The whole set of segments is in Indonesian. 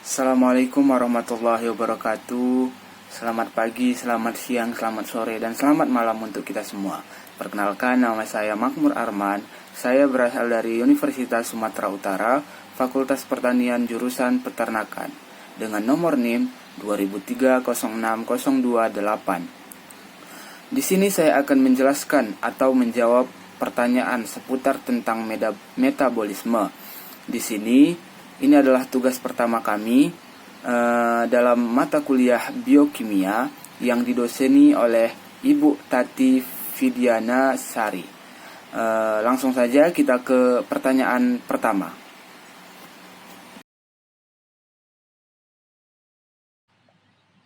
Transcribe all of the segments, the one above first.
Assalamualaikum warahmatullahi wabarakatuh. Selamat pagi, selamat siang, selamat sore, dan selamat malam untuk kita semua. Perkenalkan, nama saya Makmur Arman. Saya berasal dari Universitas Sumatera Utara, Fakultas Pertanian jurusan Peternakan, dengan nomor NIM 2003-06-028. Di sini saya akan menjelaskan atau menjawab pertanyaan seputar tentang metabolisme. Di sini, ini adalah tugas pertama kami dalam mata kuliah biokimia yang didoseni oleh Ibu Tati Fidiana Sari. Langsung saja kita ke pertanyaan pertama.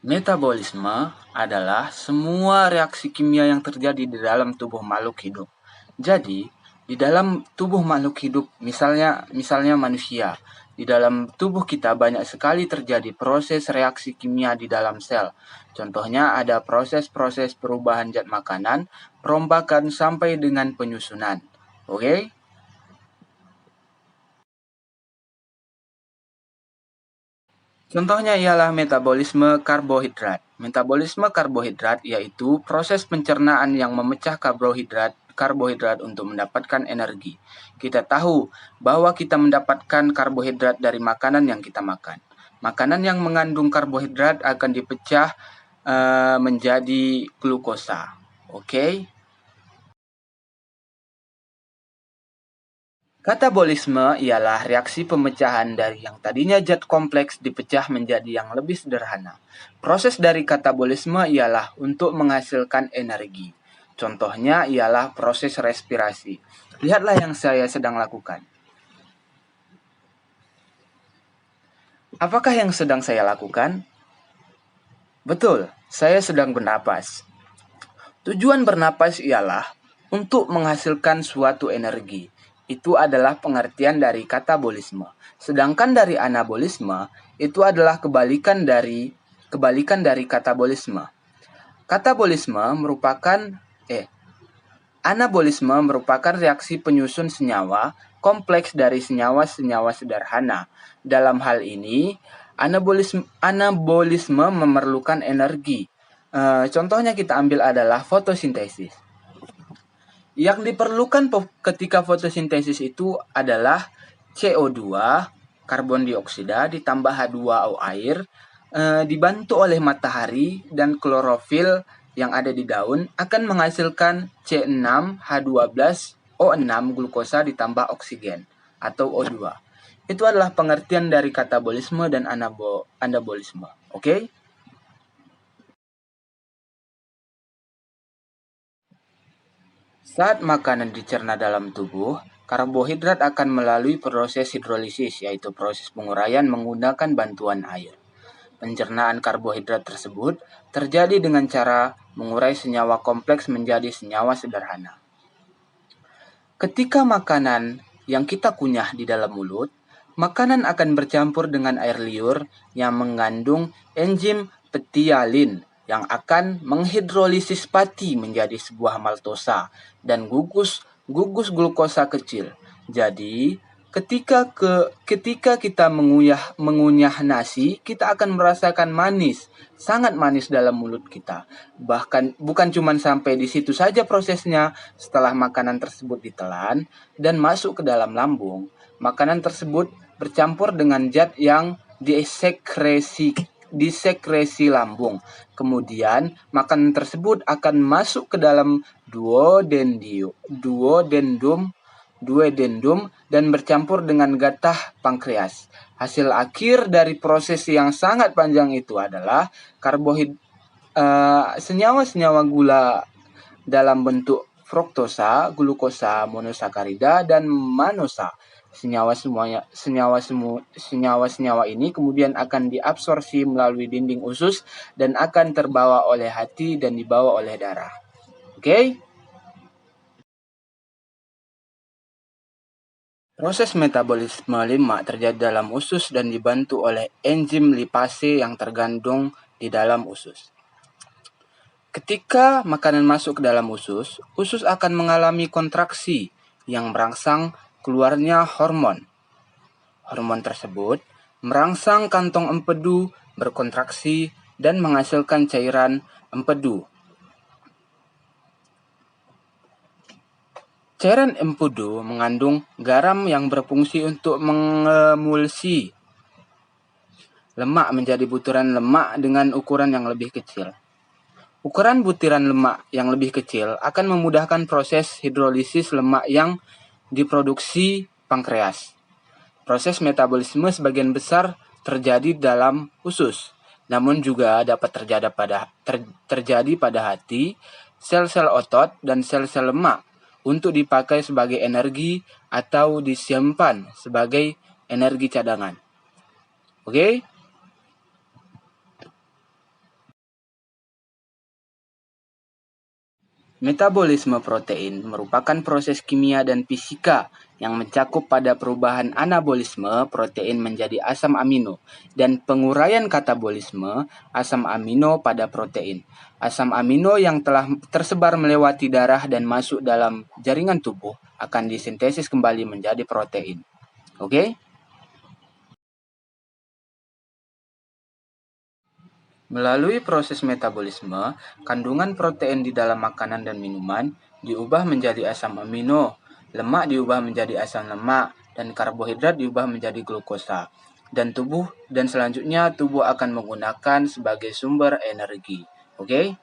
Metabolisme adalah semua reaksi kimia yang terjadi di dalam tubuh makhluk hidup. Jadi, di dalam tubuh makhluk hidup, misalnya manusia, di dalam tubuh kita banyak sekali terjadi proses reaksi kimia di dalam sel. Contohnya ada proses-proses perubahan zat makanan, perombakan sampai dengan penyusunan. Oke? Contohnya ialah metabolisme karbohidrat. Metabolisme karbohidrat yaitu proses pencernaan yang memecah karbohidrat untuk mendapatkan energi. Kita tahu bahwa kita mendapatkan karbohidrat dari makanan yang kita makan. Makanan yang mengandung karbohidrat akan dipecah menjadi glukosa. Oke? Katabolisme ialah reaksi pemecahan dari yang tadinya zat kompleks dipecah menjadi yang lebih sederhana. Proses dari katabolisme ialah untuk menghasilkan energi. Contohnya ialah proses respirasi. Lihatlah yang saya sedang lakukan. Apakah yang sedang saya lakukan? Betul, saya sedang bernapas. Tujuan bernapas ialah untuk menghasilkan suatu energi. Itu adalah pengertian dari katabolisme. Sedangkan dari anabolisme, itu adalah kebalikan dari katabolisme. Anabolisme merupakan reaksi penyusun senyawa kompleks dari senyawa-senyawa sederhana. Dalam hal ini, anabolisme memerlukan energi. Contohnya kita ambil adalah fotosintesis. Yang diperlukan ketika fotosintesis itu adalah CO2, karbon dioksida, ditambah H2O air, dibantu oleh matahari dan klorofil yang ada di daun akan menghasilkan C6H12O6 glukosa ditambah oksigen atau O2. Itu adalah pengertian dari katabolisme dan anabolisme. Oke? Saat makanan dicerna dalam tubuh, karbohidrat akan melalui proses hidrolisis, yaitu proses penguraian menggunakan bantuan air. Pencernaan karbohidrat tersebut terjadi dengan cara mengurai senyawa kompleks menjadi senyawa sederhana. Ketika makanan yang kita kunyah di dalam mulut, makanan akan bercampur dengan air liur yang mengandung enzim petialin yang akan menghidrolisis pati menjadi sebuah maltosa dan gugus glukosa kecil. Jadi, ketika kita mengunyah nasi, kita akan merasakan manis, sangat manis dalam mulut kita. Bahkan bukan cuma sampai di situ saja prosesnya. Setelah makanan tersebut ditelan dan masuk ke dalam lambung, makanan tersebut bercampur dengan zat yang disekresi lambung. Kemudian makanan tersebut akan masuk ke dalam duodendum dan bercampur dengan gatah pankreas. Hasil akhir dari proses yang sangat panjang itu adalah senyawa-senyawa gula dalam bentuk fruktosa, glukosa, monosakarida, dan manosa. Senyawa-senyawa ini kemudian akan diabsorpsi melalui dinding usus dan akan terbawa oleh hati dan dibawa oleh darah. Oke? Proses metabolisme lemak terjadi dalam usus dan dibantu oleh enzim lipase yang tergandung di dalam usus. Ketika makanan masuk ke dalam usus akan mengalami kontraksi yang merangsang keluarnya hormon. Hormon tersebut merangsang kantong empedu berkontraksi dan menghasilkan cairan empedu. Cairan empedu mengandung garam yang berfungsi untuk mengemulsi lemak menjadi butiran lemak dengan ukuran yang lebih kecil. Ukuran butiran lemak yang lebih kecil akan memudahkan proses hidrolisis lemak yang diproduksi pankreas. Proses metabolisme sebagian besar terjadi dalam usus, namun juga dapat terjadi pada hati, sel-sel otot, dan sel-sel lemak untuk dipakai sebagai energi atau disimpan sebagai energi cadangan. Oke? Metabolisme protein merupakan proses kimia dan fisika yang mencakup pada perubahan anabolisme protein menjadi asam amino dan penguraian katabolisme asam amino pada protein. Asam amino yang telah tersebar melewati darah dan masuk dalam jaringan tubuh akan disintesis kembali menjadi protein. Oke? Melalui proses metabolisme, kandungan protein di dalam makanan dan minuman diubah menjadi asam amino, lemak diubah menjadi asam lemak, dan karbohidrat diubah menjadi glukosa. Dan selanjutnya tubuh akan menggunakan sebagai sumber energi. Oke?